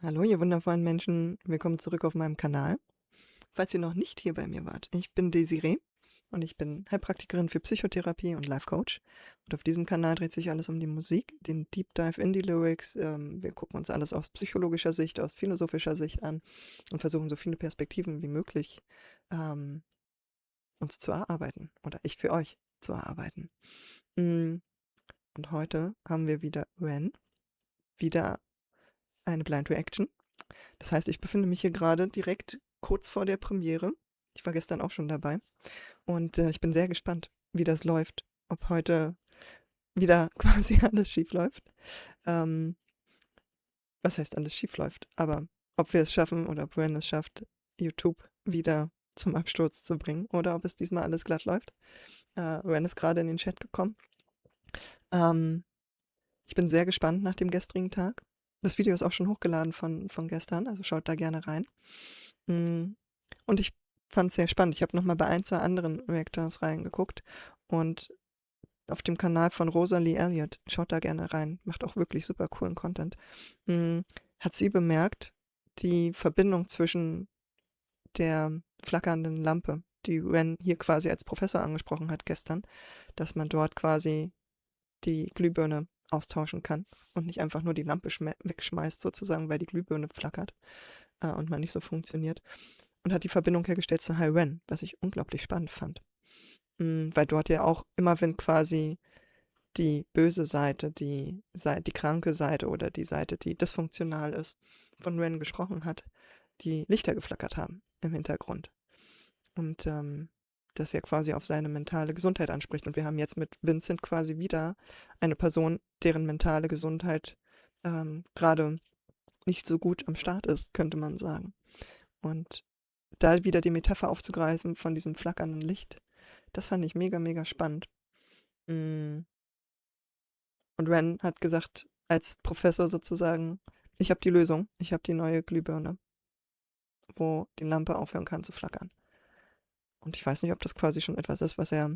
Hallo, ihr wundervollen Menschen. Willkommen zurück auf meinem Kanal. Falls ihr noch nicht hier bei mir wart, ich bin Desiree und ich bin Heilpraktikerin für Psychotherapie und Life Coach. Und auf diesem Kanal dreht sich alles um die Musik, den Deep Dive in die Lyrics. Wir gucken uns alles aus psychologischer Sicht, aus philosophischer Sicht an und versuchen so viele Perspektiven wie möglich ähm, uns zu erarbeiten oder ich für euch zu erarbeiten. Mm, Und heute haben wir wieder Ren, wieder eine Blind Reaction. Das heißt, ich befinde mich hier gerade direkt kurz vor der Premiere. Ich war gestern auch schon dabei und ich bin sehr gespannt, wie das läuft. Ob heute wieder quasi alles schief läuft. Ähm, Was heißt alles schief läuft? Aber ob wir es schaffen oder ob Ren es schafft, YouTube wieder zum Absturz zu bringen oder ob es diesmal alles glatt läuft. Ren ist gerade in den Chat gekommen. Ähm, Ich bin sehr gespannt nach dem gestrigen Tag. Das Video ist auch schon hochgeladen von gestern, also schaut da gerne rein. Mm, Und ich fand es sehr spannend. Ich habe noch mal bei ein, zwei anderen Reactors reingeguckt und auf dem Kanal von Rosalie Elliott, schaut da gerne rein, macht auch wirklich super coolen Content, hat sie bemerkt, die Verbindung zwischen der flackernden Lampe, die Ren hier quasi als Professor angesprochen hat gestern, dass man dort quasi die Glühbirne austauschen kann und nicht einfach nur die Lampe wegschmeißt sozusagen, weil die Glühbirne flackert und man nicht so funktioniert. Und hat die Verbindung hergestellt zu High Ren, was ich unglaublich spannend fand. Weil dort ja auch immer, wenn quasi die böse Seite, die kranke Seite oder die Seite, die dysfunktional ist, von Ren gesprochen hat, die Lichter geflackert haben im Hintergrund. Und das ja quasi auf seine mentale Gesundheit anspricht. Und wir haben jetzt mit Vincent quasi wieder eine Person, deren mentale Gesundheit gerade nicht so gut am Start ist, könnte man sagen. Und da wieder die Metapher aufzugreifen von diesem flackernden Licht, das fand ich mega, mega spannend. Mm, Und Ren hat gesagt, als Professor sozusagen, ich habe die Lösung, ich habe die neue Glühbirne, wo die Lampe aufhören kann zu flackern. Und ich weiß nicht, ob das quasi schon etwas ist, was er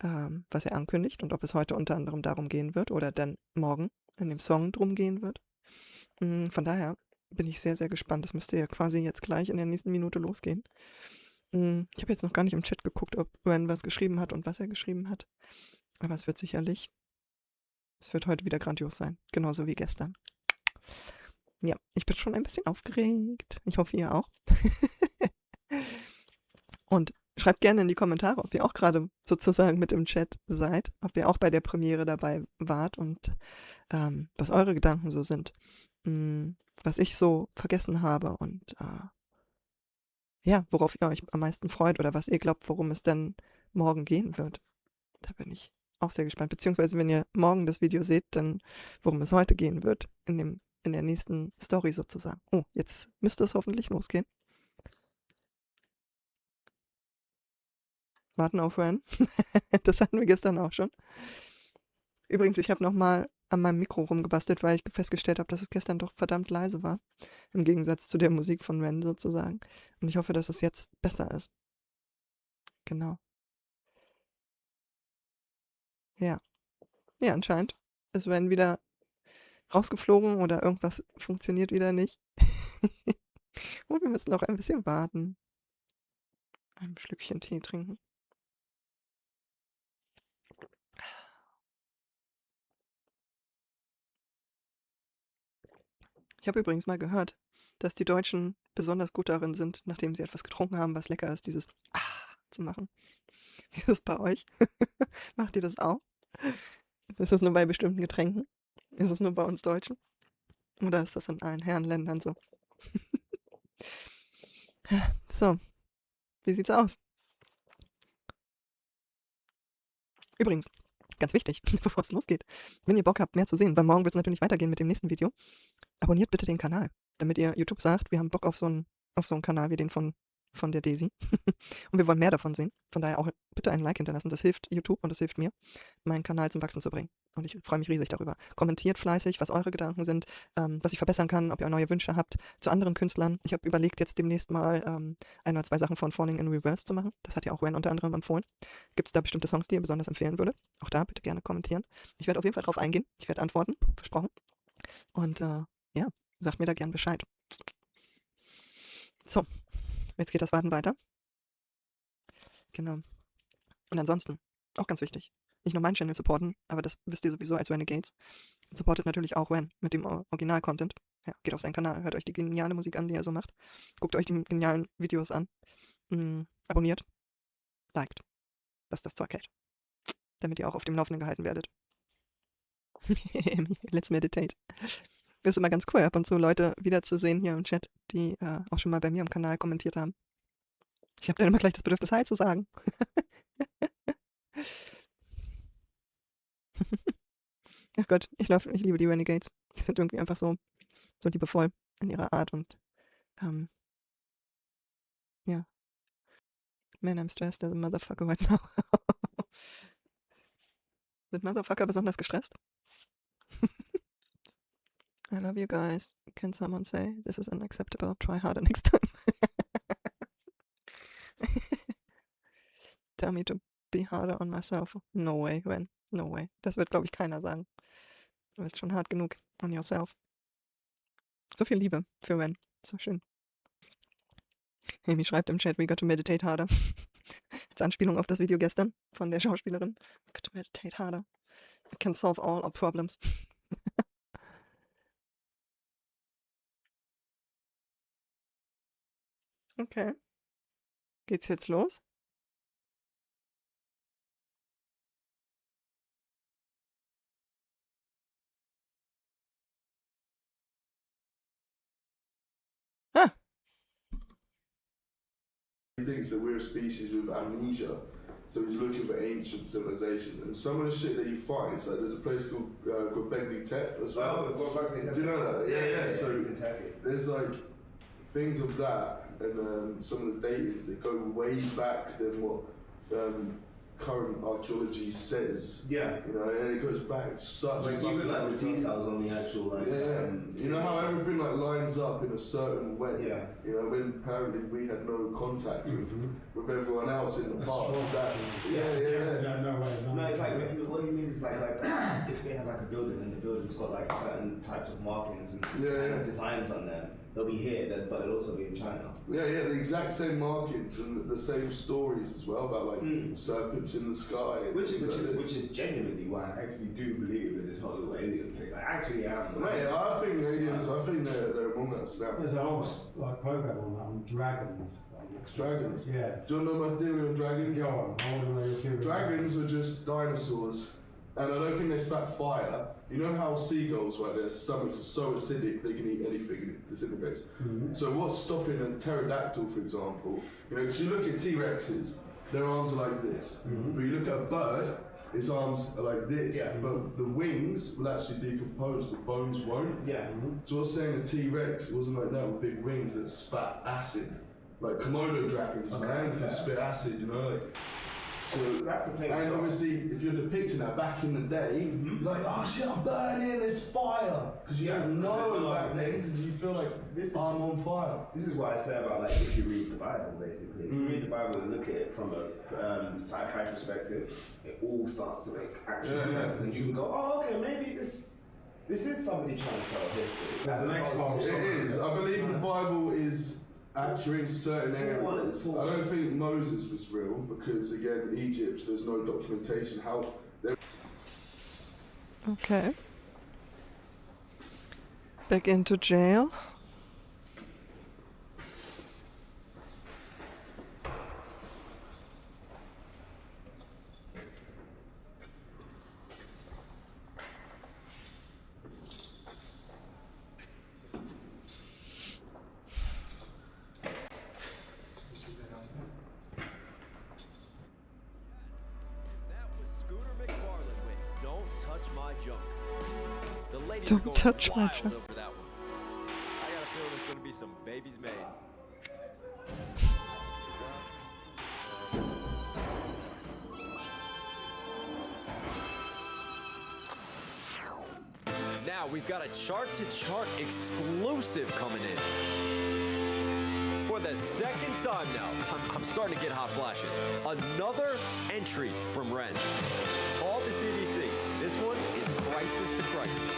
ankündigt und ob es heute unter anderem darum gehen wird oder dann morgen in dem Song drum gehen wird. Von daher bin ich sehr, sehr gespannt. Das müsste ja quasi jetzt gleich in der nächsten Minute losgehen. Ich habe jetzt noch gar nicht im Chat geguckt, ob Ren was geschrieben hat und was er geschrieben hat. Aber es wird heute wieder grandios sein. Genauso wie gestern. Ja, ich bin schon ein bisschen aufgeregt. Ich hoffe, ihr auch. Und schreibt gerne in die Kommentare, ob ihr auch gerade sozusagen mit im Chat seid, ob ihr auch bei der Premiere dabei wart und was eure Gedanken so sind, was ich so vergessen habe und ja, worauf ihr euch am meisten freut oder was ihr glaubt, worum es denn morgen gehen wird. Da bin ich auch sehr gespannt. Beziehungsweise, wenn ihr morgen das Video seht, dann worum es heute gehen wird, in der nächsten Story sozusagen. Oh, jetzt müsste es hoffentlich losgehen. Warten auf Ren. Das hatten wir gestern auch schon. Übrigens, ich habe nochmal an meinem Mikro rumgebastelt, weil ich festgestellt habe, dass es gestern doch verdammt leise war. Im Gegensatz zu der Musik von Ren sozusagen. Und ich hoffe, dass es jetzt besser ist. Genau. Ja. Ja, anscheinend ist Ren wieder rausgeflogen oder irgendwas funktioniert wieder nicht. Und wir müssen noch ein bisschen warten. Ein Schlückchen Tee trinken. Ich habe übrigens mal gehört, dass die Deutschen besonders gut darin sind, nachdem sie etwas getrunken haben, was lecker ist, dieses Ah zu machen. Wie ist es bei euch? Macht ihr das auch? Ist das nur bei bestimmten Getränken? Ist es nur bei uns Deutschen? Oder ist das in allen Herrenländern so? So, wie sieht's aus? Übrigens, ganz wichtig, bevor es losgeht, wenn ihr Bock habt, mehr zu sehen, weil morgen wird es natürlich weitergehen mit dem nächsten Video, abonniert bitte den Kanal, damit ihr YouTube sagt, wir haben Bock auf so einen Kanal wie den von der Daisy. Und wir wollen mehr davon sehen. Von daher auch bitte einen Like hinterlassen. Das hilft YouTube und das hilft mir, meinen Kanal zum Wachsen zu bringen. Und ich freue mich riesig darüber. Kommentiert fleißig, was eure Gedanken sind, was ich verbessern kann, ob ihr neue Wünsche habt zu anderen Künstlern. Ich habe überlegt, jetzt demnächst mal ein oder zwei Sachen von Falling in Reverse zu machen. Das hat ja auch Ren unter anderem empfohlen. Gibt es da bestimmte Songs, die ihr besonders empfehlen würdet? Auch da bitte gerne kommentieren. Ich werde auf jeden Fall drauf eingehen. Ich werde antworten, versprochen. Und ja, sagt mir da gern Bescheid. So, jetzt geht das Warten weiter. Genau. Und ansonsten, auch ganz wichtig, nicht nur meinen Channel supporten, aber das wisst ihr sowieso als Renegades. Supportet natürlich auch Ren mit dem Original-Content. Ja, geht auf seinen Kanal, hört euch die geniale Musik an, die er so macht. Guckt euch die genialen Videos an. Abonniert. Liked. Was das Zeug hält. Damit ihr auch auf dem Laufenden gehalten werdet. Let's meditate. Ist immer ganz cool, ab und zu Leute wiederzusehen hier im Chat, die auch schon mal bei mir am Kanal kommentiert haben. Ich habe dann immer gleich das Bedürfnis, Hi zu sagen. Ach Gott, ich liebe die Renegades. Die sind irgendwie einfach so liebevoll in ihrer Art und ja. Man, I'm stressed as a motherfucker right now. Sind Motherfucker besonders gestresst? I love you guys. Can someone say this is unacceptable? Try harder next time. Tell me to be harder on myself. No way, Ren. No way. Das wird, glaube ich, keiner sagen. Du bist schon hart genug on yourself. So viel Liebe für Ren. So schön. Amy schreibt im Chat, we got to meditate harder. Als Anspielung auf das Video gestern von der Schauspielerin. We got to meditate harder. We can solve all our problems. Okay. Geht's jetzt los? Ah. He thinks that we're a species with amnesia, so he's looking for ancient civilizations. And some of the shit that you find, like there's a place called Göbekli Tepe as well. Oh, Göbekli Tepe. Do you know that? Yeah. So it's in Turkey. there's like things of that, and some of the datings that go way back than what current archaeology says. Yeah. You know, and it goes back such. Like even like the details on the actual like. You know how everything like lines up in a certain way. Yeah. You know, when apparently we had no contact with everyone else in the past. No way. No, it's like what you mean is like if they have like a building and the building's got like certain types of markings and designs on them, they'll be here, but it'll also be in China. Yeah, the exact same markings and the same stories as well about like serpents in the sky. Which is genuinely why I actually do believe that this whole little alien thing. I actually am. Mate, I think aliens. I think they're among us now. There's a whole like program on that on dragons. Dragons. Yeah. Do you know my theory on dragons? Go on. I want to know your theory. Dragons are just dinosaurs, and I don't think they spat fire. You know how seagulls, right, their stomachs are so acidic they can eat anything and it disintegrates. So what's stopping a pterodactyl, for example? You know, because you look at T-Rexes, their arms are like this. But you look at a bird, its arms are like this. Yeah. But the wings will actually decompose, the bones won't. Yeah. So I was saying a T-Rex wasn't like that with big wings that spat acid. Like Komodo dragons, man, can spit acid, you know, like. So that's the thing. And obviously, if you're depicting that back in the day, you're like, oh shit, I'm burning, there's fire, because you don't know back then, because you feel like I'm on fire. This is what I say about like if you read the Bible, basically. If you read the Bible and look at it from a sci-fi perspective, it all starts to make actual sense, and you can go, oh, okay, maybe this is somebody trying to tell history. That's an X-Files. It is. I believe the Bible is accurate in certain areas. I don't think Moses was real because, again, Egypt, there's no documentation how. Okay. Back into jail. Don't touch my junk. I got a feeling there's gonna be some babies made. Now we've got a chart-to-chart exclusive coming in. For the second time now, I'm starting to get hot flashes. Another entry from Ren. All the CDC. This one is Crisis to Crisis.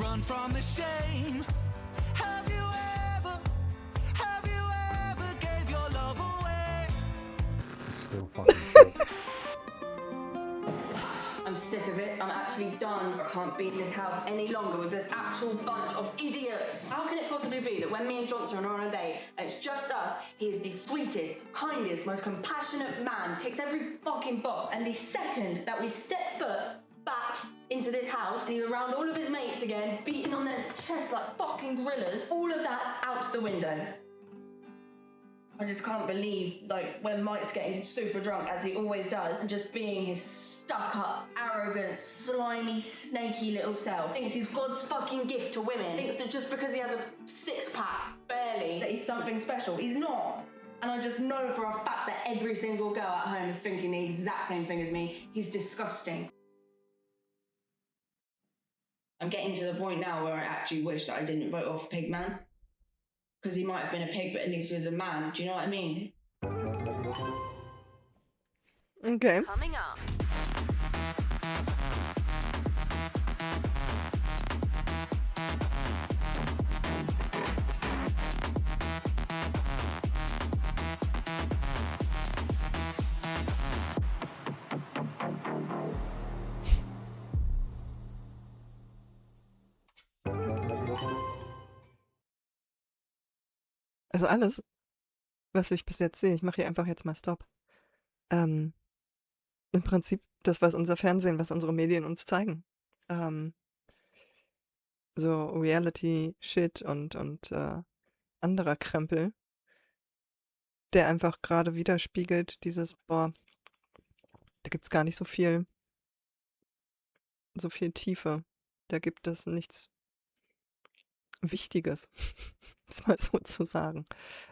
run from the shame. Have you ever gave your love away? It's still fucking shit. I'm sick of it. I'm actually done. I can't be in this house any longer with this actual bunch of idiots. How can it possibly be that when me and Johnson are on a date and it's just us, he is the sweetest, kindest, most compassionate man, ticks every fucking box, and the second that we step foot back into this house, he's around all of his mates again, beating on their chest like fucking gorillas, all of that out the window. I just can't believe, like, when Mike's getting super drunk, as he always does, and just being his stuck-up, arrogant, slimy, snaky little self, thinks he's God's fucking gift to women, thinks that just because he has a six-pack, barely, that he's something special. He's not. And I just know for a fact that every single girl at home is thinking the exact same thing as me. He's disgusting. I'm getting to the point now where I actually wish that I didn't vote off Pigman. Because he might have been a pig, but at least he was a man. Do you know what I mean? Okay. Coming up. Also alles, was ich bis jetzt sehe, ich mache hier einfach jetzt mal Stopp. Im Prinzip das, was unser Fernsehen, was unsere Medien uns zeigen. So Reality-Shit und anderer Krempel, der einfach gerade widerspiegelt dieses, boah, da gibt's gar nicht so viel Tiefe. Da gibt es nichts Wichtiges, um es mal so zu sagen.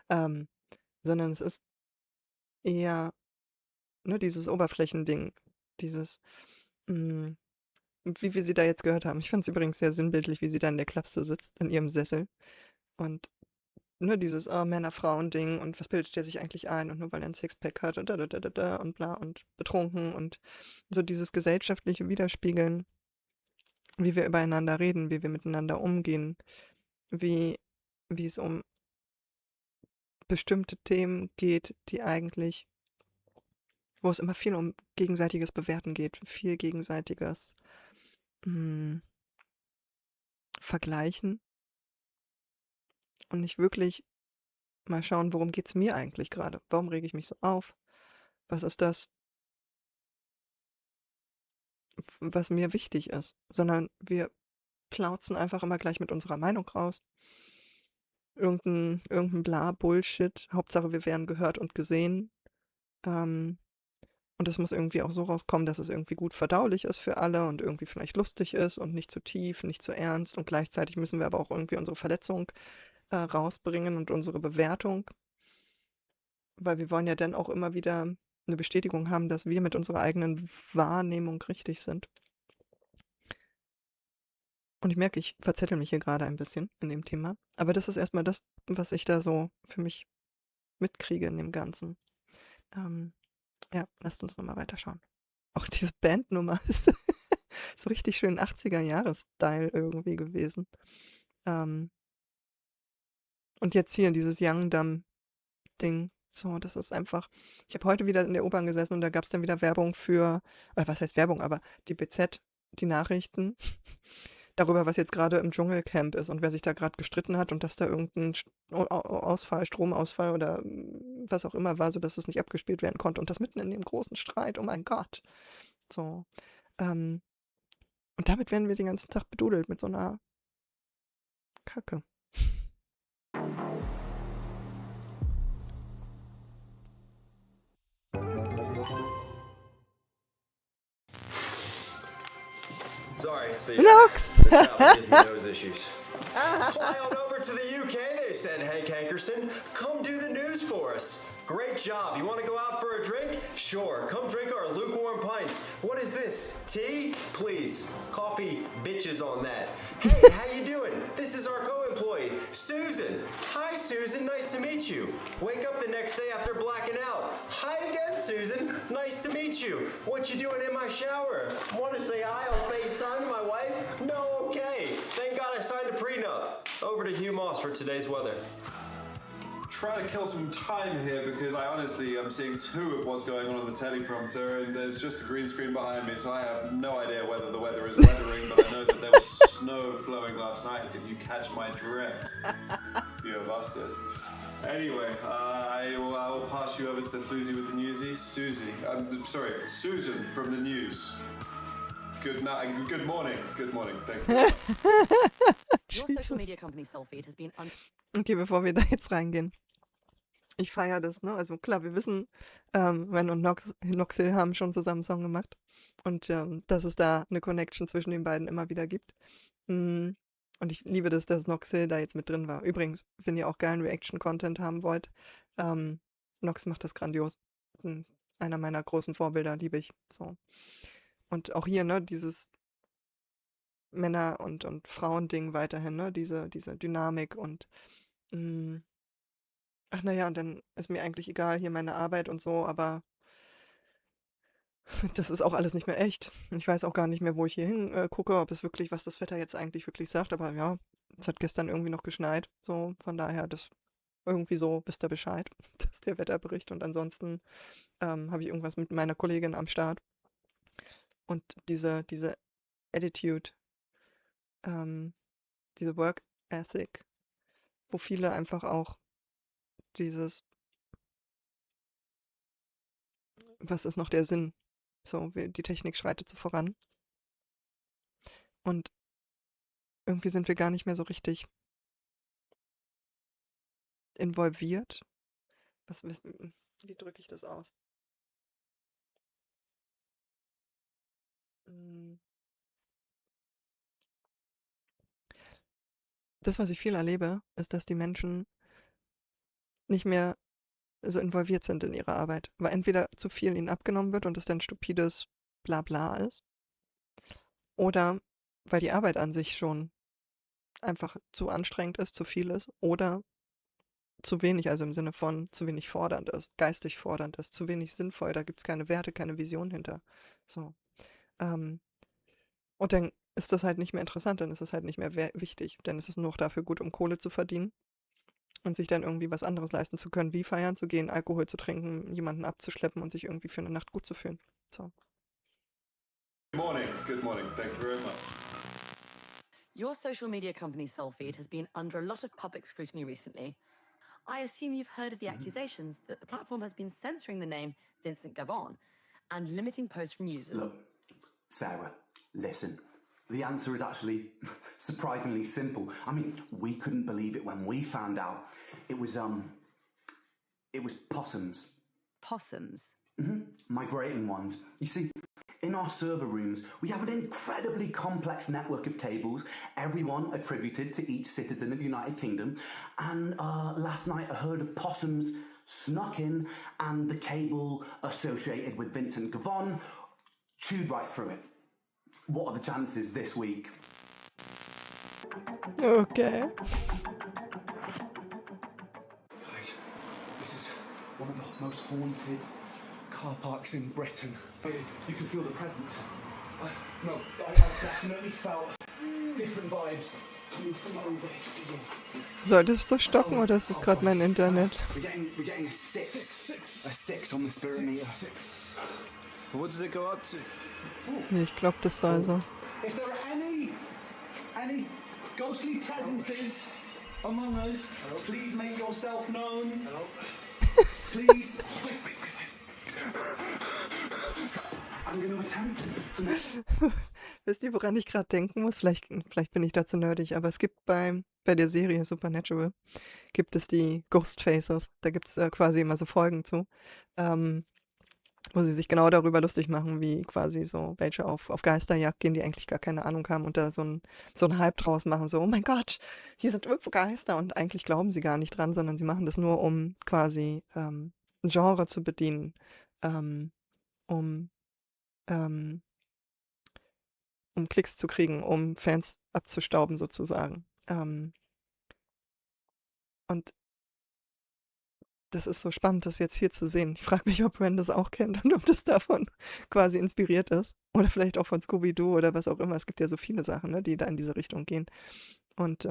Sondern es ist eher nur dieses Oberflächending, dieses, wie wir sie da jetzt gehört haben. Ich fand es übrigens sehr sinnbildlich, wie sie da in der Klapse sitzt, in ihrem Sessel. Und nur dieses Männer-Frauen-Ding und was bildet der sich eigentlich ein und nur weil er ein Sixpack hat und und bla und betrunken und so dieses gesellschaftliche Widerspiegeln, wie wir übereinander reden, wie wir miteinander umgehen, wie es um bestimmte Themen geht, die eigentlich, wo es immer viel um gegenseitiges Bewerten geht, viel gegenseitiges Vergleichen und nicht wirklich mal schauen, worum geht's mir eigentlich gerade? Warum rege ich mich so auf? Was ist das, was mir wichtig ist? Sondern wir plauzen einfach immer gleich mit unserer Meinung raus. Irgendein Bla-Bullshit. Hauptsache, wir werden gehört und gesehen. Und das muss irgendwie auch so rauskommen, dass es irgendwie gut verdaulich ist für alle und irgendwie vielleicht lustig ist und nicht zu tief, nicht zu ernst. Und gleichzeitig müssen wir aber auch irgendwie unsere Verletzung rausbringen und unsere Bewertung. Weil wir wollen ja dann auch immer wieder eine Bestätigung haben, dass wir mit unserer eigenen Wahrnehmung richtig sind. Und ich merke, ich verzettel mich hier gerade ein bisschen in dem Thema. Aber das ist erstmal das, was ich da so für mich mitkriege in dem Ganzen. Ja, lasst uns nochmal weiterschauen. Auch diese Bandnummer ist so richtig schön 80er-Jahres-Style irgendwie gewesen. Und jetzt hier dieses Young Dumb-Ding. So, das ist einfach. Ich habe heute wieder in der U-Bahn gesessen und da gab es dann wieder Werbung für, was heißt Werbung, aber die BZ, die Nachrichten darüber, was jetzt gerade im Dschungelcamp ist und wer sich da gerade gestritten hat und dass da irgendein Ausfall, Stromausfall oder was auch immer war, sodass es nicht abgespielt werden konnte. Und das mitten in dem großen Streit, oh mein Gott. So. Und damit werden wir den ganzen Tag bedudelt mit so einer Kacke. Sorry, Steve. Nox! Gives me nose issues. Fly on over to the UK, they said, Hank Hankerson. Come do the news for us. Great job. You want to go out for a drink? Sure. Come drink our lukewarm pints. What is this? Tea? Please. Coffee, bitches on that. Hey, how you doing? This is our co-employee, Susan. Hi, Susan. Nice to meet you. Wake up the next day after blacking out. Hi again, Susan. Nice to meet you. What you doing in my shower? Want to say hi on FaceTime to my wife? No, okay. Thank God I signed a prenup. Over to Hugh Moss for today's weather. Trying to kill some time here because I honestly am seeing two of what's going on the teleprompter, and there's just a green screen behind me, so I have no idea whether the weather is weathering, but I know that there was snow flowing last night, if you catch my drift. You bastard. Anyway, I'll pass you over to the floozy with the newsies. Susan from the news. Good night. Good morning. Good morning. Thank you. Your social Jesus. media company Soulfeed has been Okay, bevor wir da jetzt reingehen. Ich feiere das, ne? Also klar, wir wissen, Ren und Noxil haben schon zusammen einen Song gemacht. Und dass es da eine Connection zwischen den beiden immer wieder gibt. Und ich liebe das, dass Noxil da jetzt mit drin war. Übrigens, wenn ihr auch geilen Reaction-Content haben wollt, Nox macht das grandios. Einer meiner großen Vorbilder, liebe ich. So. Und auch hier, ne, dieses Männer- und Frauending weiterhin, ne? Diese Dynamik und ach naja, und dann ist mir eigentlich egal, hier meine Arbeit und so, aber das ist auch alles nicht mehr echt. Ich weiß auch gar nicht mehr, wo ich hier hin gucke, ob es wirklich, was das Wetter jetzt eigentlich wirklich sagt, aber ja, es hat gestern irgendwie noch geschneit, so, von daher, das irgendwie so, wisst ihr Bescheid, das ist der Wetterbericht und ansonsten habe ich irgendwas mit meiner Kollegin am Start und diese Attitude, diese Work Ethic, wo viele einfach auch dieses, was ist noch der Sinn? So, die Technik schreitet so voran. Und irgendwie sind wir gar nicht mehr so richtig involviert. Wie drücke ich das aus? Das, was ich viel erlebe, ist, dass die Menschen nicht mehr so involviert sind in ihre Arbeit, weil entweder zu viel ihnen abgenommen wird und es dann stupides Blabla ist, oder weil die Arbeit an sich schon einfach zu anstrengend ist, zu viel ist, oder zu wenig, also im Sinne von zu wenig fordernd ist, geistig fordernd ist, zu wenig sinnvoll, da gibt es keine Werte, keine Vision hinter. So. Und dann ist das halt nicht mehr interessant, dann ist es halt nicht mehr wichtig, dann ist es nur noch dafür gut, um Kohle zu verdienen und sich dann irgendwie was anderes leisten zu können, wie feiern zu gehen, Alkohol zu trinken, jemanden abzuschleppen und sich irgendwie für eine Nacht gut zu fühlen. So. Good morning. Good morning. Thank you very much. Your social media company Soulfeed has been under a lot of public scrutiny recently. I assume you've heard of the accusations that the platform has been censoring the name Vincent Gavon and limiting posts from users. Look, Sarah, listen. The answer is actually surprisingly simple. I mean, we couldn't believe it when we found out. It was possums. Possums? Migrating ones. You see, in our server rooms, we have an incredibly complex network of tables, every one attributed to each citizen of the United Kingdom. And last night, a herd of possums snuck in, and the cable associated with Vincent Gavon chewed right through it. What are the chances this week? Okay. Guys, this is one of the most haunted car parks in Britain. You can feel the presence. I definitely felt different vibes coming from over here. Sollte es so stocken oder ist es gerade mein Internet? We're getting a six on the spirit meter. What does it go up to? Nee, ich glaube, das soll so. If there are any ghostly presences among us, please make yourself known. Please. Wait. I'm gonna attempt to... Wisst ihr, woran ich gerade denken muss? Vielleicht bin ich dazu nerdig, aber es gibt bei der Serie Supernatural gibt es die Ghostfaces. Da gibt es quasi immer so Folgen zu, wo sie sich genau darüber lustig machen, wie quasi so welche auf Geisterjagd gehen, die eigentlich gar keine Ahnung haben und da so ein Hype draus machen, so, oh mein Gott, hier sind irgendwo Geister und eigentlich glauben sie gar nicht dran, sondern sie machen das nur, um quasi ein Genre zu bedienen, um Klicks zu kriegen, um Fans abzustauben sozusagen. Und das ist so spannend, das jetzt hier zu sehen. Ich frage mich, ob Ren das auch kennt und ob das davon quasi inspiriert ist. Oder vielleicht auch von Scooby-Doo oder was auch immer. Es gibt ja so viele Sachen, ne, die da in diese Richtung gehen. Und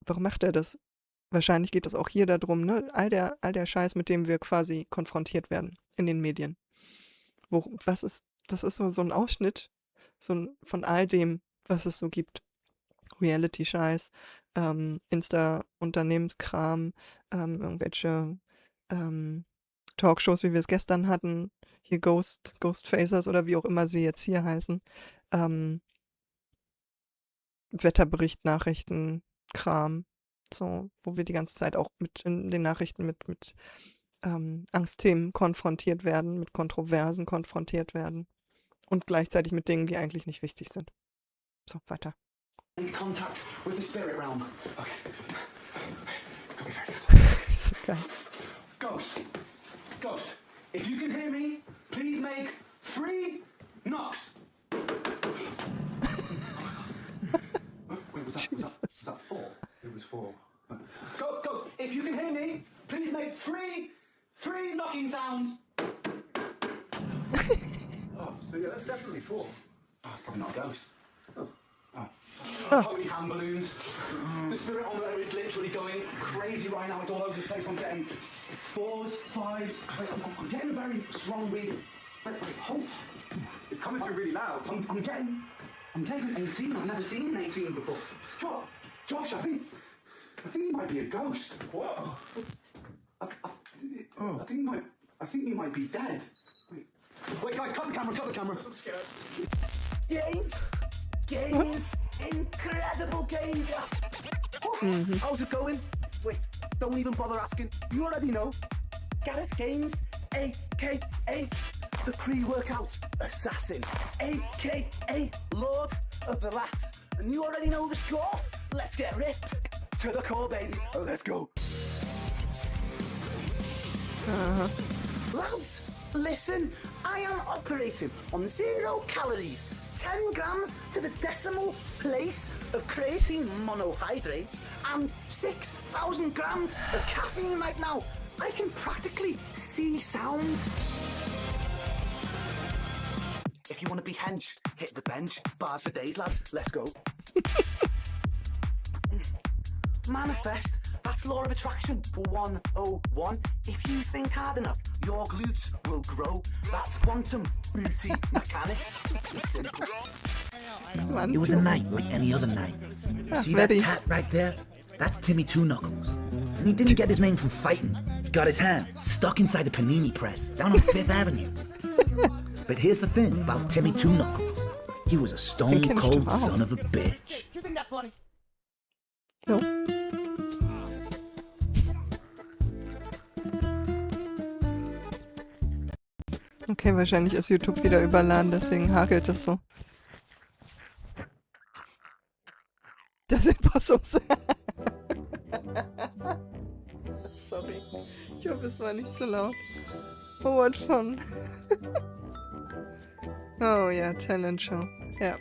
warum macht er das? Wahrscheinlich geht es auch hier darum, ne? All der Scheiß, mit dem wir quasi konfrontiert werden in den Medien. Das ist so ein Ausschnitt von all dem, was es so gibt. Reality-Scheiß, Insta-Unternehmenskram, irgendwelche Talkshows, wie wir es gestern hatten, hier Ghostfacers oder wie auch immer sie jetzt hier heißen, Wetterbericht, Nachrichten, Kram, so, wo wir die ganze Zeit auch mit in den Nachrichten mit Angstthemen konfrontiert werden, mit Kontroversen konfrontiert werden und gleichzeitig mit Dingen, die eigentlich nicht wichtig sind. So, weiter. Contact with the spirit realm. Okay. So geil. Ghost, if you can hear me, please make 3 knocks. Wait, was that 4? It was 4. Ghost, if you can hear me, please make 3 knocking sounds. Oh, so yeah, that's definitely 4. Oh, it's probably not a ghost. Oh. Holy hand balloons. The spirit on there is literally going crazy right now. It's all over the place. I'm getting 4s, 5s. I'm getting a very strong reading. Wait, hold. It's coming through really loud. I'm getting an 18. I've never seen an 18 before. Josh, I think you might be a ghost. What? I think you might be dead. Wait, guys, cut the camera. I'm scared. Games, incredible games. How's it going? Wait, don't even bother asking. You already know. Gareth Gaines, a.k.a. the pre-workout assassin, a.k.a. Lord of the Lats. And you already know the score. Let's get ripped to the core, baby. Let's go. Lads, listen, I am operating on 0 calories. 10 grams to the decimal place of creatine monohydrates and 6,000 grams of caffeine right now. I can practically see sound. If you want to be hench, hit the bench. Bars for days, lads. Let's go. Manifest. That's law of attraction 101. If you think hard enough, your glutes will grow. That's quantum booty mechanics. It's simple. It was a night like any other night. See that cat right there? That's Timmy Two Knuckles. And he didn't get his name from fighting. He got his hand stuck inside a panini press down on 5th Avenue. But here's the thing about Timmy Two Knuckles. He was a stone cold son of a bitch. You think that's funny? No. Okay, wahrscheinlich ist YouTube wieder überladen, deswegen hakelt es so. Das sind Possums. Sorry. Ich hoffe, es war nicht zu laut. Oh, what fun. Oh ja, Talent Show. Ja.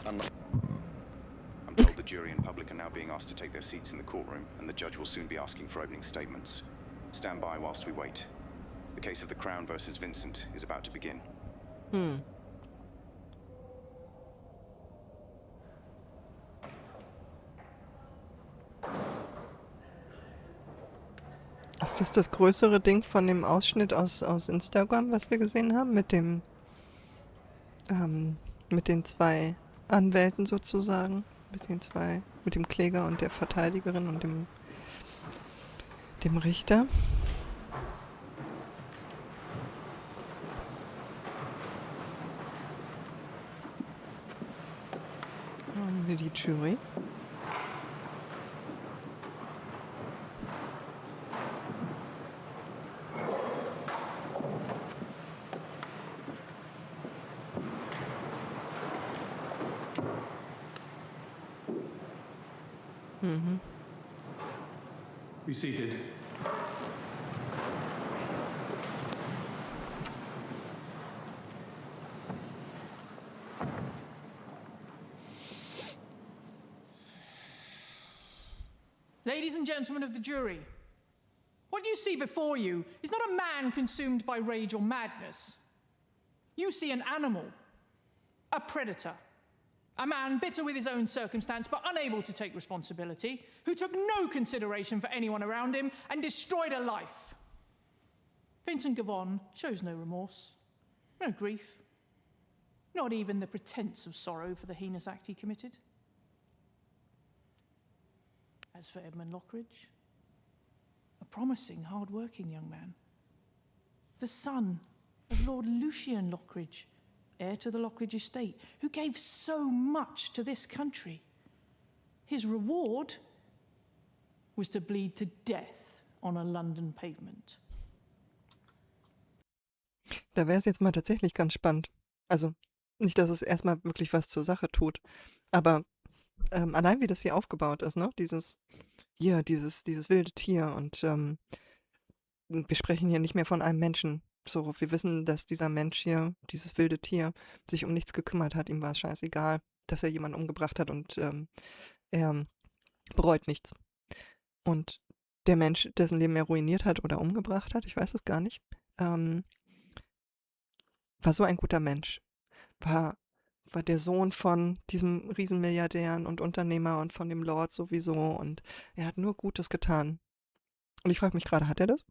I'm told the jury and public are now being asked to take their seats in the courtroom, and the judge will soon be asking for opening statements. Stand by whilst we wait. The case of the Crown versus Vincent is about to begin. Ist das größere Ding von dem Ausschnitt aus Instagram, was wir gesehen haben, mit den 2 Anwälten sozusagen, mit dem Kläger und der Verteidigerin und dem Richter? Oh, Haben wir die Jury? Mhm. Be seated. Ladies and gentlemen of the jury, what you see before you is not a man consumed by rage or madness. You see an animal, a predator, a man bitter with his own circumstance but unable to take responsibility, who took no consideration for anyone around him and destroyed a life. Vincent Gavon shows no remorse, no grief, not even the pretense of sorrow for the heinous act he committed. As for Edmund Lockridge, a promising, hard-working young man, the son of Lord Lucian Lockridge, heir to the Lockridge estate, who gave so much to this country. His reward was to bleed to death on a London pavement. Da wäre es jetzt mal tatsächlich ganz spannend. Also, nicht, dass es erstmal wirklich was zur Sache tut, aber allein wie das hier aufgebaut ist, ne? Dieses wilde Tier und wir sprechen hier nicht mehr von einem Menschen. So, wir wissen, dass dieser Mensch hier, dieses wilde Tier, sich um nichts gekümmert hat. Ihm war es scheißegal, dass er jemanden umgebracht hat und er bereut nichts. Und der Mensch, dessen Leben er ruiniert hat oder umgebracht hat, ich weiß es gar nicht, war so ein guter Mensch. War der Sohn von diesem Riesenmilliardären und Unternehmer und von dem Lord sowieso und er hat nur Gutes getan. Und ich frage mich gerade, hat er das?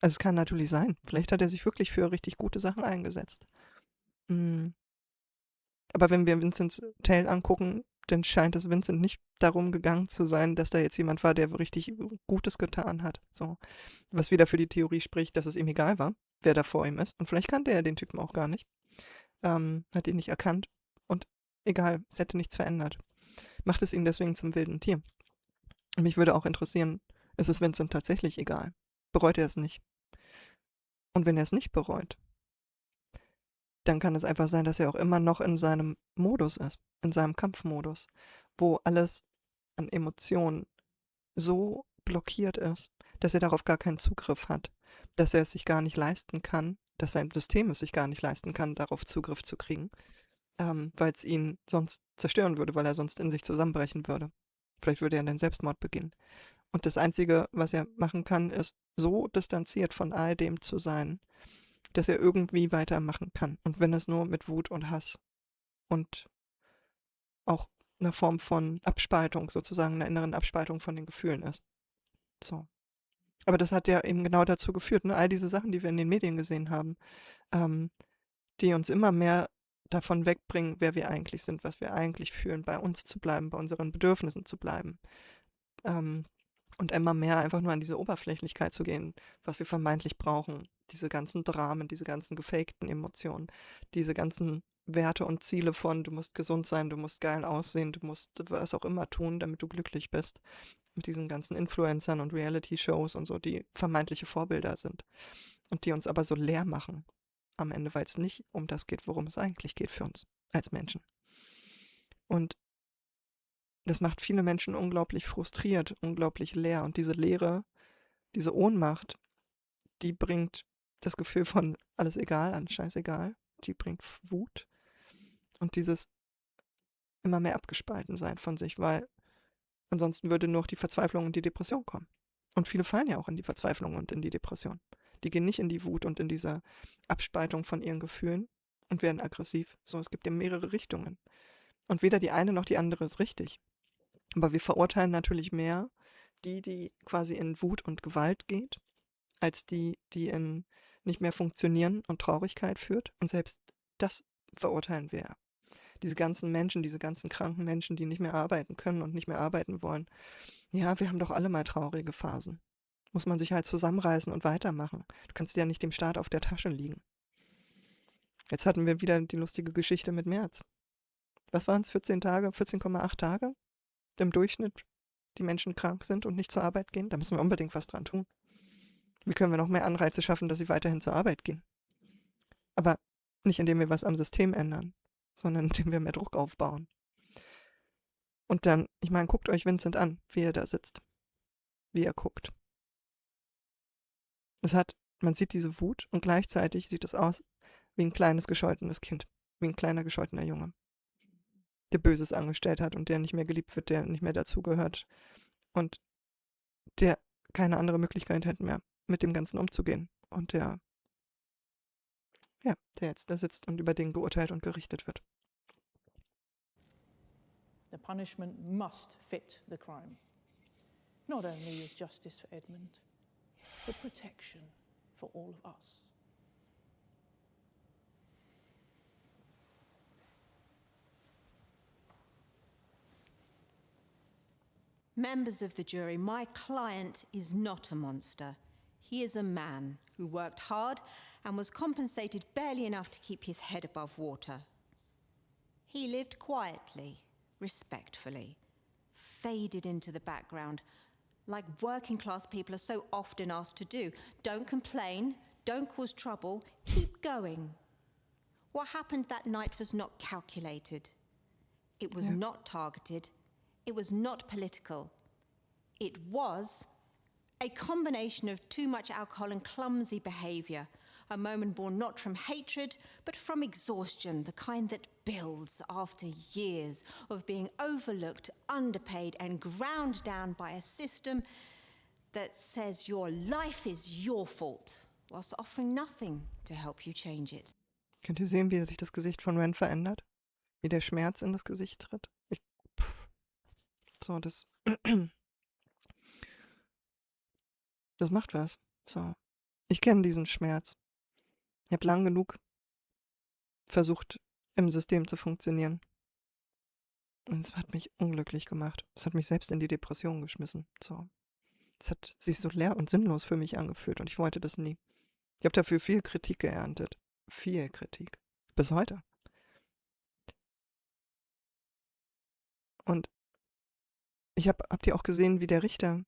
Also es kann natürlich sein. Vielleicht hat er sich wirklich für richtig gute Sachen eingesetzt. Aber wenn wir Vincents Tale angucken, dann scheint es Vincent nicht darum gegangen zu sein, dass da jetzt jemand war, der richtig Gutes getan hat. So. Was wieder für die Theorie spricht, dass es ihm egal war, wer da vor ihm ist. Und vielleicht kannte er den Typen auch gar nicht. Hat ihn nicht erkannt. Und egal, es hätte nichts verändert. Macht es ihn deswegen zum wilden Tier. Mich würde auch interessieren, ist es Vincent tatsächlich egal? Bereut er es nicht? Und wenn er es nicht bereut, dann kann es einfach sein, dass er auch immer noch in seinem Modus ist, in seinem Kampfmodus, wo alles an Emotionen so blockiert ist, dass er darauf gar keinen Zugriff hat, dass er es sich gar nicht leisten kann, dass sein System es sich gar nicht leisten kann, darauf Zugriff zu kriegen, weil es ihn sonst zerstören würde, weil er sonst in sich zusammenbrechen würde. Vielleicht würde er dann Selbstmord beginnen. Und das Einzige, was er machen kann, ist so distanziert von all dem zu sein, dass er irgendwie weitermachen kann. Und wenn es nur mit Wut und Hass und auch einer Form von Abspaltung, sozusagen einer inneren Abspaltung von den Gefühlen ist. So. Aber das hat ja eben genau dazu geführt, ne? All diese Sachen, die wir in den Medien gesehen haben, die uns immer mehr davon wegbringen, wer wir eigentlich sind, was wir eigentlich fühlen, bei uns zu bleiben, bei unseren Bedürfnissen zu bleiben. Und immer mehr einfach nur an diese Oberflächlichkeit zu gehen, was wir vermeintlich brauchen. Diese ganzen Dramen, diese ganzen gefakten Emotionen, diese ganzen Werte und Ziele von, du musst gesund sein, du musst geil aussehen, du musst was auch immer tun, damit du glücklich bist. Mit diesen ganzen Influencern und Reality-Shows und so, die vermeintliche Vorbilder sind. Und die uns aber so leer machen am Ende, weil es nicht um das geht, worum es eigentlich geht für uns als Menschen. Und das macht viele Menschen unglaublich frustriert, unglaublich leer. Und diese Leere, diese Ohnmacht, die bringt das Gefühl von alles egal an scheißegal. Die bringt Wut und dieses immer mehr abgespalten sein von sich, weil ansonsten würde nur noch die Verzweiflung und die Depression kommen. Und viele fallen ja auch in die Verzweiflung und in die Depression. Die gehen nicht in die Wut und in diese Abspaltung von ihren Gefühlen und werden aggressiv. So, es gibt ja mehrere Richtungen. Und weder die eine noch die andere ist richtig. Aber wir verurteilen natürlich mehr die quasi in Wut und Gewalt geht, als die in nicht mehr funktionieren und Traurigkeit führt. Und selbst das verurteilen wir. Diese ganzen Menschen, diese ganzen kranken Menschen, die nicht mehr arbeiten können und nicht mehr arbeiten wollen. Ja, wir haben doch alle mal traurige Phasen. Muss man sich halt zusammenreißen und weitermachen. Du kannst ja nicht dem Staat auf der Tasche liegen. Jetzt hatten wir wieder die lustige Geschichte mit Merz. was waren es, 14 Tage, 14,8 Tage im Durchschnitt, die Menschen krank sind und nicht zur Arbeit gehen. Da müssen wir unbedingt was dran tun. Wie können wir noch mehr Anreize schaffen, dass sie weiterhin zur Arbeit gehen? Aber nicht, indem wir was am System ändern, sondern indem wir mehr Druck aufbauen. Und dann, ich meine, guckt euch Vincent an, wie er da sitzt. Wie er guckt. Man sieht diese Wut und gleichzeitig sieht es aus wie ein kleines, gescholtenes Kind. Wie ein kleiner, gescholtener Junge. Der Böses angestellt hat und der nicht mehr geliebt wird, der nicht mehr dazugehört. Und der keine andere Möglichkeit hat mehr, mit dem Ganzen umzugehen. Und der jetzt da sitzt und über den geurteilt und gerichtet wird. The punishment must fit the crime. Not only is justice for Edmund, but protection for all of us. Members of the jury, my client is not a monster. He is a man who worked hard and was compensated barely enough to keep his head above water. He lived quietly, respectfully, faded into the background, like working class people are so often asked to do. Don't complain, don't cause trouble, keep going. What happened that night was not calculated. It was not targeted. It was not political. It was a combination of too much alcohol and clumsy behavior. A moment born not from hatred, but from exhaustion, the kind that builds after years of being overlooked, underpaid, and ground down by a system that says your life is your fault, whilst offering nothing to help you change it. Könnt ihr sehen, wie sich das Gesicht von Ren verändert? Wie der Schmerz in das Gesicht tritt? So, das macht was. So. Ich kenne diesen Schmerz. Ich habe lang genug versucht, im System zu funktionieren. Und es hat mich unglücklich gemacht. Es hat mich selbst in die Depression geschmissen. So. Es hat sich so leer und sinnlos für mich angefühlt und ich wollte das nie. Ich habe dafür viel Kritik geerntet. Viel Kritik. Bis heute. Und habt ihr auch gesehen, wie der Richter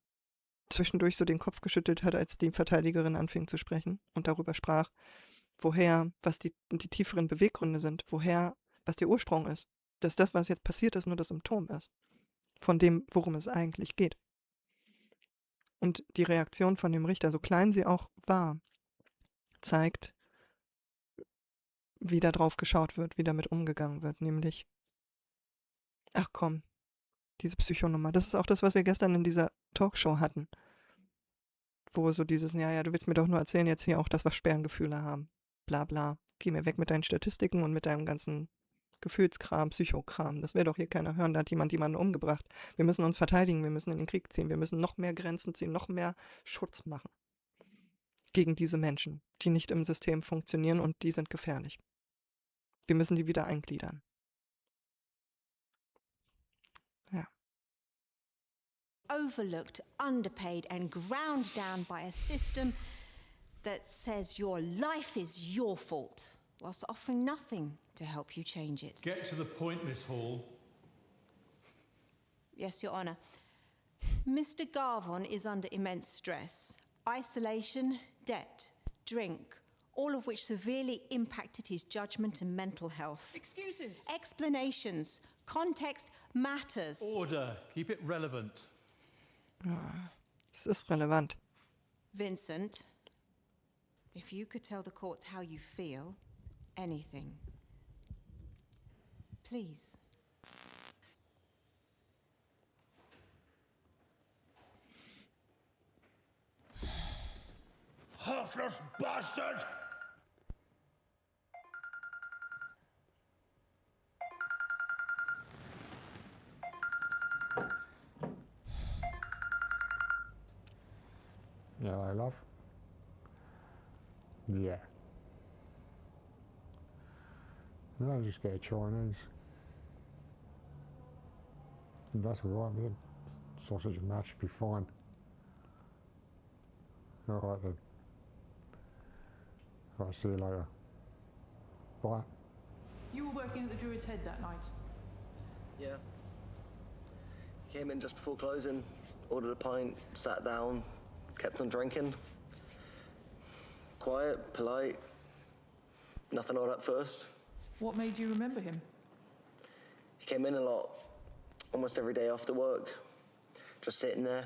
zwischendurch so den Kopf geschüttelt hat, als die Verteidigerin anfing zu sprechen und darüber sprach, was die tieferen Beweggründe sind, was der Ursprung ist. Dass das, was jetzt passiert ist, nur das Symptom ist. Von dem, worum es eigentlich geht. Und die Reaktion von dem Richter, so klein sie auch war, zeigt, wie da drauf geschaut wird, wie damit umgegangen wird. Nämlich, ach komm, diese Psychonummer. Das ist auch das, was wir gestern in dieser Talkshow hatten. Wo so dieses, ja, du willst mir doch nur erzählen jetzt hier auch, dass wir Sperrengefühle haben. Bla bla. Geh mir weg mit deinen Statistiken und mit deinem ganzen Gefühlskram, Psychokram. Das will doch hier keiner hören. Da hat jemand jemanden umgebracht. Wir müssen uns verteidigen, wir müssen in den Krieg ziehen, wir müssen noch mehr Grenzen ziehen, noch mehr Schutz machen. Gegen diese Menschen, die nicht im System funktionieren und die sind gefährlich. Wir müssen die wieder eingliedern. Ja. Overlooked, underpaid, and ground down by a system that says your life is your fault, whilst offering nothing to help you change it. Get to the point, Miss Hall. Yes, Your Honour. Mr. Garvon is under immense stress. Isolation, debt, drink, all of which severely impacted his judgment and mental health. Excuses. Explanations. Context matters. Order. Keep it relevant. Ja, es ist relevant. Vincent, if you could tell the court how you feel, anything, please. Heartless bastard! Hello, love. Yeah. No, I'll just get a Chinese. If that's alright, then sausage and mash should be fine. Alright then. I'll see you later. Bye. You were working at the Druid's Head that night. Yeah. Came in just before closing, ordered a pint, sat down, kept on drinking. Quiet, polite, nothing odd at first. What made you remember him? He came in a lot, almost every day after work. Just sitting there,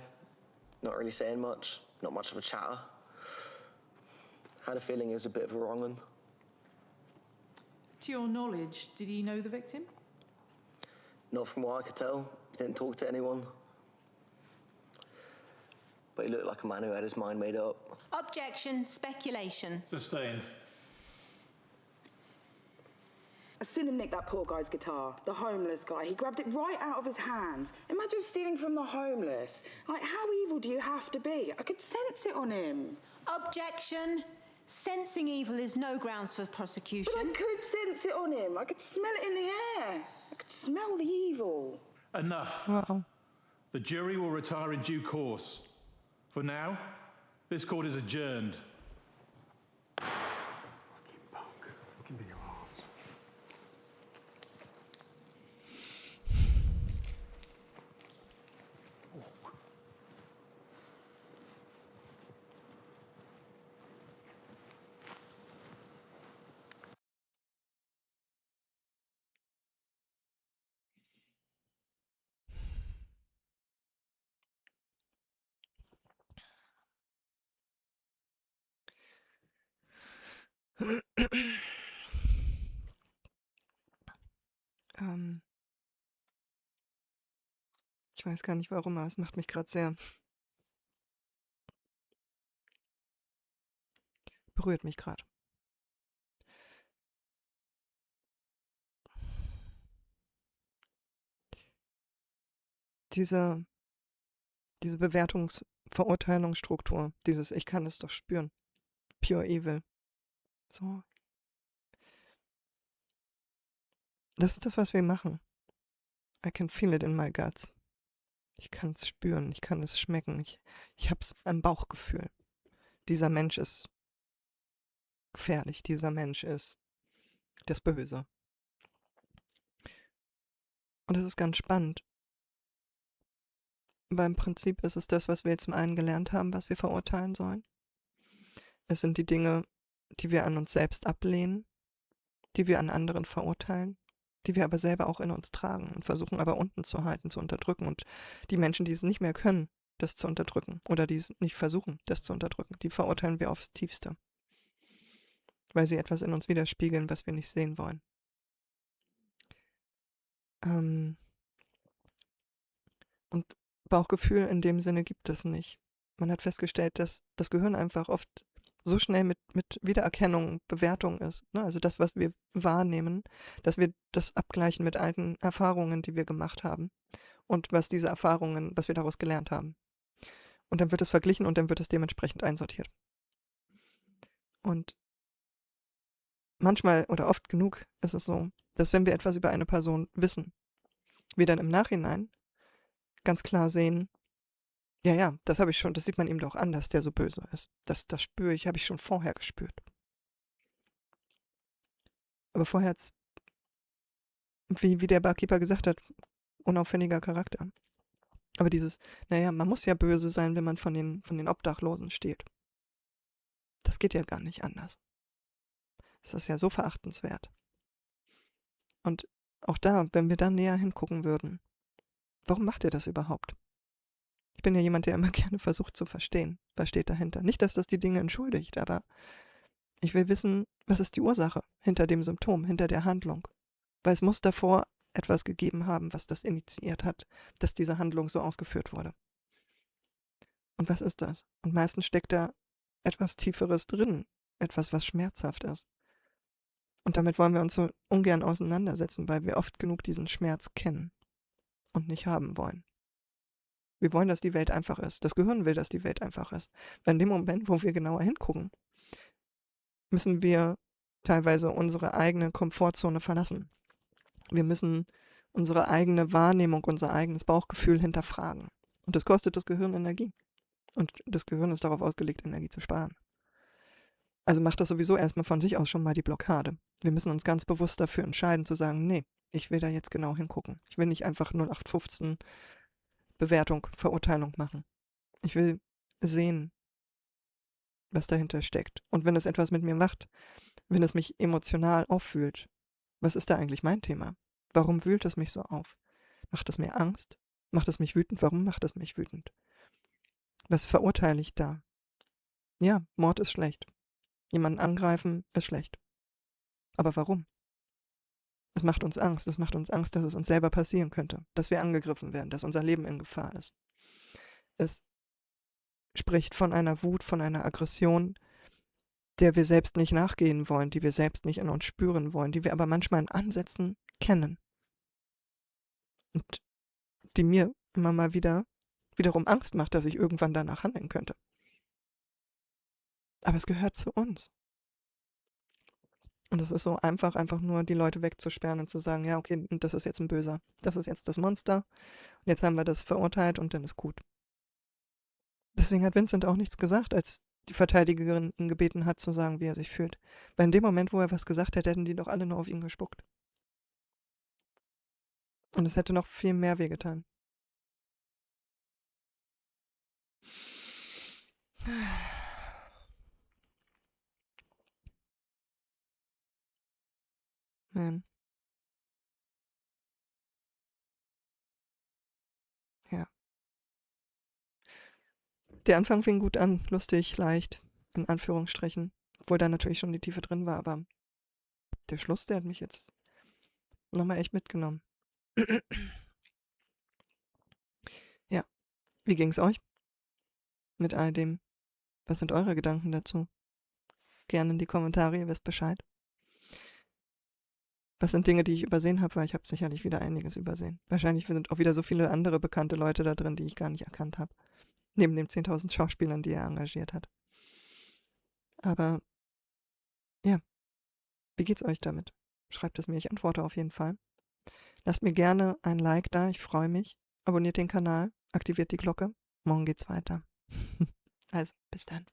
not really saying much, not much of a chatter. Had a feeling he was a bit of a wrong 'un. To your knowledge, did he know the victim? Not from what I could tell. He didn't talk to anyone. But he looked like a man who had his mind made up. Objection, speculation. Sustained. I seen him nick that poor guy's guitar, the homeless guy. He grabbed it right out of his hands. Imagine stealing from the homeless. Like, how evil do you have to be? I could sense it on him. Objection. Sensing evil is no grounds for prosecution. But I could sense it on him. I could smell it in the air. I could smell the evil. Enough. Wow. The jury will retire in due course. For now, this court is adjourned. Ich weiß gar nicht warum, aber es macht mich gerade sehr. Berührt mich gerade. Diese Bewertungsverurteilungsstruktur, dieses Ich kann es doch spüren. Pure Evil. So. Das ist das, was wir machen. I can feel it in my guts. Ich kann es spüren, ich kann es schmecken. Ich habe es im Bauchgefühl. Dieser Mensch ist gefährlich. Dieser Mensch ist das Böse. Und das ist ganz spannend. Weil im Prinzip ist es das, was wir jetzt zum einen gelernt haben, was wir verurteilen sollen. Es sind die Dinge, die wir an uns selbst ablehnen, die wir an anderen verurteilen, die wir aber selber auch in uns tragen und versuchen aber unten zu halten, zu unterdrücken. Und die Menschen, die es nicht mehr können, das zu unterdrücken oder die es nicht versuchen, das zu unterdrücken, die verurteilen wir aufs Tiefste. Weil sie etwas in uns widerspiegeln, was wir nicht sehen wollen. Und Bauchgefühl in dem Sinne gibt es nicht. Man hat festgestellt, dass das Gehirn einfach oft so schnell mit Wiedererkennung, Bewertung ist. Ne? Also das, was wir wahrnehmen, dass wir das abgleichen mit alten Erfahrungen, die wir gemacht haben und was diese Erfahrungen, was wir daraus gelernt haben. Und dann wird es verglichen und dann wird es dementsprechend einsortiert. Und manchmal oder oft genug ist es so, dass wenn wir etwas über eine Person wissen, wir dann im Nachhinein ganz klar sehen, ja, das habe ich schon, das sieht man ihm doch an, dass der so böse ist. Das spüre ich, habe ich schon vorher gespürt. Aber vorher hat's, wie der Barkeeper gesagt hat, unauffälliger Charakter. Aber dieses, man muss ja böse sein, wenn man von den Obdachlosen steht. Das geht ja gar nicht anders. Das ist ja so verachtenswert. Und auch da, wenn wir da näher hingucken würden, warum macht er das überhaupt? Ich bin ja jemand, der immer gerne versucht zu verstehen, was steht dahinter. Nicht, dass das die Dinge entschuldigt, aber ich will wissen, was ist die Ursache hinter dem Symptom, hinter der Handlung. Weil es muss davor etwas gegeben haben, was das initiiert hat, dass diese Handlung so ausgeführt wurde. Und was ist das? Und meistens steckt da etwas Tieferes drin, etwas, was schmerzhaft ist. Und damit wollen wir uns so ungern auseinandersetzen, weil wir oft genug diesen Schmerz kennen und nicht haben wollen. Wir wollen, dass die Welt einfach ist. Das Gehirn will, dass die Welt einfach ist. Weil in dem Moment, wo wir genauer hingucken, müssen wir teilweise unsere eigene Komfortzone verlassen. Wir müssen unsere eigene Wahrnehmung, unser eigenes Bauchgefühl hinterfragen. Und das kostet das Gehirn Energie. Und das Gehirn ist darauf ausgelegt, Energie zu sparen. Also macht das sowieso erstmal von sich aus schon mal die Blockade. Wir müssen uns ganz bewusst dafür entscheiden, zu sagen, nee, Ich will da jetzt genau hingucken. Ich will nicht einfach 0815 Bewertung, Verurteilung machen. Ich will sehen, was dahinter steckt. Und wenn es etwas mit mir macht, wenn es mich emotional auffühlt, was ist da eigentlich mein Thema? Warum wühlt es mich so auf? Macht es mir Angst? Macht es mich wütend? Warum macht es mich wütend? Was verurteile ich da? Ja, Mord ist schlecht. Jemanden angreifen ist schlecht. Aber warum? Es macht uns Angst. Es macht uns Angst, dass es uns selber passieren könnte, dass wir angegriffen werden, dass unser Leben in Gefahr ist. Es spricht von einer Wut, von einer Aggression, der wir selbst nicht nachgehen wollen, die wir selbst nicht in uns spüren wollen, die wir aber manchmal in Ansätzen kennen. Und die mir immer mal wiederum Angst macht, dass ich irgendwann danach handeln könnte. Aber es gehört zu uns. Und es ist so einfach nur die Leute wegzusperren und zu sagen, ja, okay, das ist jetzt ein Böser. Das ist jetzt das Monster. Und jetzt haben wir das verurteilt und dann ist gut. Deswegen hat Vincent auch nichts gesagt, als die Verteidigerin ihn gebeten hat, zu sagen, wie er sich fühlt. Weil in dem Moment, wo er was gesagt hätte, hätten die doch alle nur auf ihn gespuckt. Und es hätte noch viel mehr wehgetan. Man. Ja. Der Anfang fing gut an, lustig, leicht, in Anführungsstrichen. Obwohl da natürlich schon die Tiefe drin war, aber der Schluss, der hat mich jetzt nochmal echt mitgenommen. Ja. Wie ging's euch? Mit all dem. Was sind eure Gedanken dazu? Gerne in die Kommentare, ihr wisst Bescheid. Was sind Dinge, die ich übersehen habe, weil ich habe sicherlich wieder einiges übersehen. Wahrscheinlich sind auch wieder so viele andere bekannte Leute da drin, die ich gar nicht erkannt habe. Neben den 10.000 Schauspielern, die er engagiert hat. Aber, ja. Wie geht's euch damit? Schreibt es mir, ich antworte auf jeden Fall. Lasst mir gerne ein Like da, ich freue mich. Abonniert den Kanal, aktiviert die Glocke. Morgen geht's weiter. Also, bis dann.